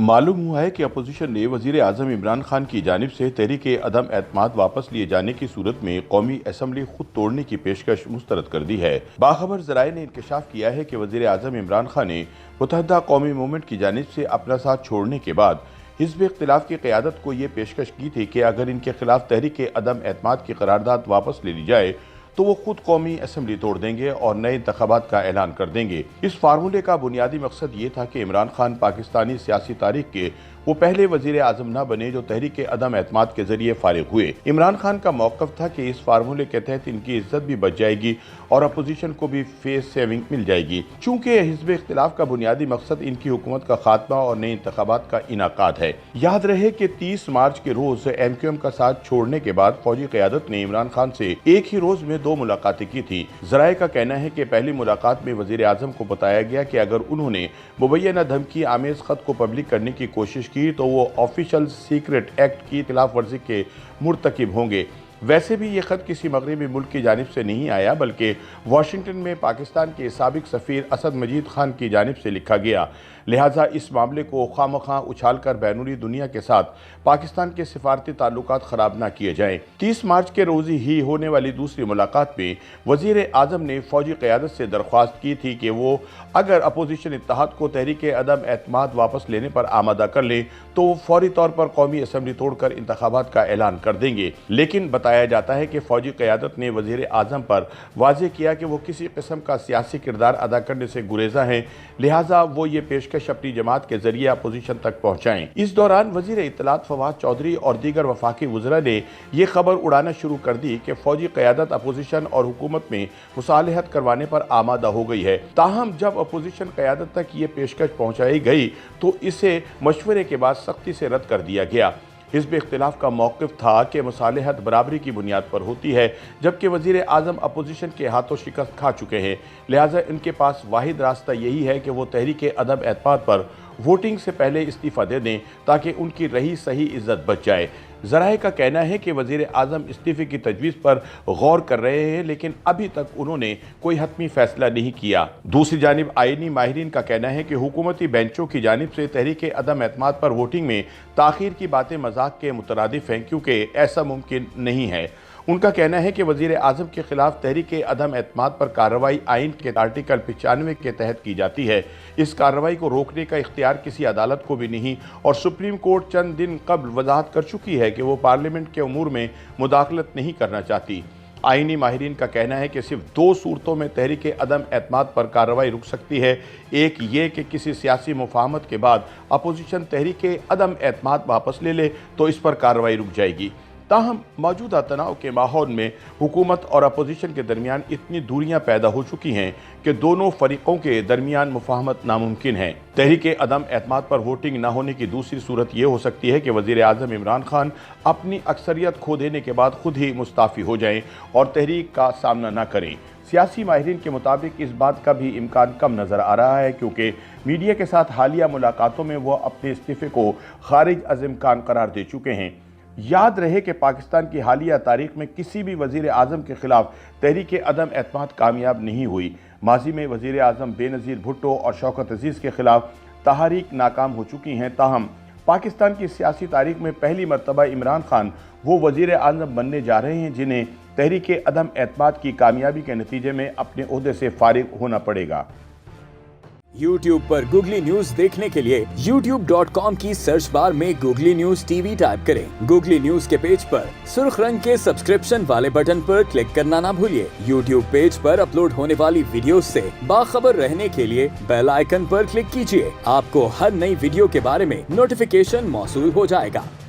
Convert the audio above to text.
मालूम हुआ है कि अपोजिशन ने वजीर आजम इमरान खान की जानिब से तहरीक अदम एतमाद वापस लिए जाने की सूरत में कौमी असम्बली खुद तोड़ने की पेशकश मुस्तरद कर दी है। बाखबर ज़राए ने इंकशाफ किया है कि वजीर आजम इमरान खान ने मुत्तहदा कौमी मूवमेंट की जानिब से अपना साथ छोड़ने के बाद हिज़्ब इख्तिलाफ की क़यादत को ये पेशकश की थी कि अगर इनके खिलाफ तहरीक अदम एतमाद की करारदाद वापस ले ली जाए तो वो खुद कौमी असम्बली तोड़ देंगे और नए इंतखाबात का ऐलान कर देंगे। इस फार्मूले का बुनियादी मकसद ये था कि इमरान खान पाकिस्तानी सियासी तारीख के वो पहले वजीर आजम न बने जो तहरीक अदम एतमाद के जरिए फारिग हुए। इमरान खान का मौक़िफ़ था कि इस फार्मूले के तहत इनकी इज्जत भी बच जाएगी और अपोजिशन को भी फेस सेविंग मिल जाएगी। चूँकि हिज़्ब इख्तिलाफ का बुनियादी मकसद इनकी हुकूमत का खात्मा और नए इंतखाबात का इनाकाद है। याद रहे कि 30 मार्च के रोज़ MQM का साथ छोड़ने के बाद फौजी क़यादत ने इमरान खान से एक ही रोज़ में 2 मुलाकातें की थी। ज़राए का कहना है कि पहली मुलाकात में वज़ीर आज़म को बताया गया कि अगर उन्होंने मुबैना धमकी आमेज़ ख़त को पब्लिक करने की कोशिश की तो वो ऑफिशियल सीक्रेट एक्ट की खिलाफ वर्जी के मुर्तकिब होंगे। वैसे भी ये ख़त किसी मगरबी मुल्क की जानिब से नहीं आया बल्कि वाशिंगटन में पाकिस्तान के साबिक सफ़ीर असद मजीद खान की जानिब से लिखा गया। लिहाजा इस मामले को खामखा उछाल कर बैरूनी दुनिया के साथ पाकिस्तान के सिफारती ताल्लुकात ख़राब ना किए जाएँ। 30 मार्च के रोज़ ही होने वाली दूसरी मुलाकात में वज़ीर आज़म ने फ़ौजी क़यादत से दरख्वास्त की थी कि वो अगर अपोजिशन इत्तेहाद को तहरीक अदम एतमाद वापस लेने पर आमादा कर ले तो वो फौरी तौर पर कौमी असम्बली तोड़कर इंतखाबात का ऐलान कर देंगे। लेकिन बताया जाता है कि फौजी क़यादत ने वज़ीर आज़म पर वाज़ेह किया कि वो किसी किस्म का सियासी किरदार अदा करने से गुरेज़ा हैं, लिहाजा वो ये पेशकश अपनी जमात के जरिए अपोजिशन तक पहुँचाएँ। इस दौरान वज़ीर इत्तलात फवाद चौधरी और दीगर वफाकी वज़रा ने यह खबर उड़ाना शुरू कर दी कि फौजी क़यादत अपोजिशन और हुकूमत में मुसालहत करवाने पर आमादा हो गई है। ताहम जब अपोजिशन क़यादत तक ये पेशकश पहुँचाई गई तो इसे मशवरे के बाद सख्ती से रद्द कर दिया गया। हिज़्ब इख्तिलाफ का मौक़िफ़ था कि मुसालहत बराबरी की बुनियाद पर होती है, जबकि वज़ीर आज़म अपोजिशन के हाथों शिकस्त खा चुके हैं। लिहाजा इनके पास वाहिद रास्ता यही है कि वो तहरीक अदम एतमाद पर वोटिंग से पहले इस्तीफ़ा दे दें ताकि उनकी रही सही इज़्ज़त बच जाए। ज़राए का कहना है कि वज़ीर आज़म इस्तीफ़े की तजवीज़ पर गौर कर रहे हैं, लेकिन अभी तक उन्होंने कोई हतमी फ़ैसला नहीं किया। दूसरी जानिब आईनी माहिरीन का कहना है कि हुकूमती बेंचों की जानिब से तहरीक अदम एतमाद पर वोटिंग में ताख़ीर की बातें मजाक के मुतरादिफ हैं, क्योंकि ऐसा मुमकिन नहीं है। उनका कहना है कि वज़ीर आज़म के खिलाफ तहरीक अदम एतमाद पर कार्रवाई आइन के आर्टिकल 95 के तहत की जाती है। इस कार्रवाई को रोकने का इख्तियार किसी अदालत को भी नहीं और सुप्रीम कोर्ट चंद दिन कबल वजाहत कर चुकी है कि वो पार्लियामेंट के उमूर में मुदाखलत नहीं करना चाहती। आइनी माहिरीन का कहना है कि सिर्फ 2 सूरतों में तहरीक अदम एतमाद पर कार्रवाई रुक सकती है। एक ये कि किसी सियासी मुफाहमत के बाद अपोजिशन तहरीक अदम एतमाद वापस ले ले तो इस पर कार्रवाई रुक जाएगी। ताहम मौजूदा तनाव के माहौल में हुकूमत और अपोजिशन के दरमियान इतनी दूरियां पैदा हो चुकी हैं कि दोनों फरीकों के दरमियान मुफाहमत नामुमकिन है। तहरीक अदम एतमाद पर वोटिंग न होने की दूसरी सूरत यह हो सकती है कि वज़ीर आज़म इमरान खान अपनी अक्सरियत खो देने के बाद खुद ही मुस्ताफ़ी हो जाएं और तहरीक का सामना न करें। सियासी माहिरीन के मुताबिक इस बात का भी इम्कान कम नज़र आ रहा है, क्योंकि मीडिया के साथ हालिया मुलाकातों में वह अपने इस्तीफ़े को खारिज अज़ इम्कान करार दे चुके हैं। याद रहे कि पाकिस्तान की हालिया तारीख में किसी भी वज़ीर आज़म के खिलाफ तहरीक अदम एतमाद कामयाब नहीं हुई। माजी में वज़ीर आज़म बेनज़ीर भुट्टो और शौकत अज़ीज़ के खिलाफ तहारीक नाकाम हो चुकी हैं। ताहम पाकिस्तान की सियासी तारीख में पहली मरतबा इमरान खान वो वज़ीर आज़म बनने जा रहे हैं जिन्हें तहरीक अदम एतमाद की कामयाबी के नतीजे में अपने ओहदे से फारिग होना पड़ेगा। YouTube पर गूगली न्यूज देखने के लिए youtube.com की सर्च बार में गूगली न्यूज TV टाइप करें। गूगली न्यूज के पेज पर सुर्ख रंग के सब्सक्रिप्शन वाले बटन पर क्लिक करना ना भूलिए। YouTube पेज पर अपलोड होने वाली वीडियोस से बाखबर रहने के लिए बेल आइकन पर क्लिक कीजिए। आपको हर नई वीडियो के बारे में नोटिफिकेशन मौसूल हो जाएगा।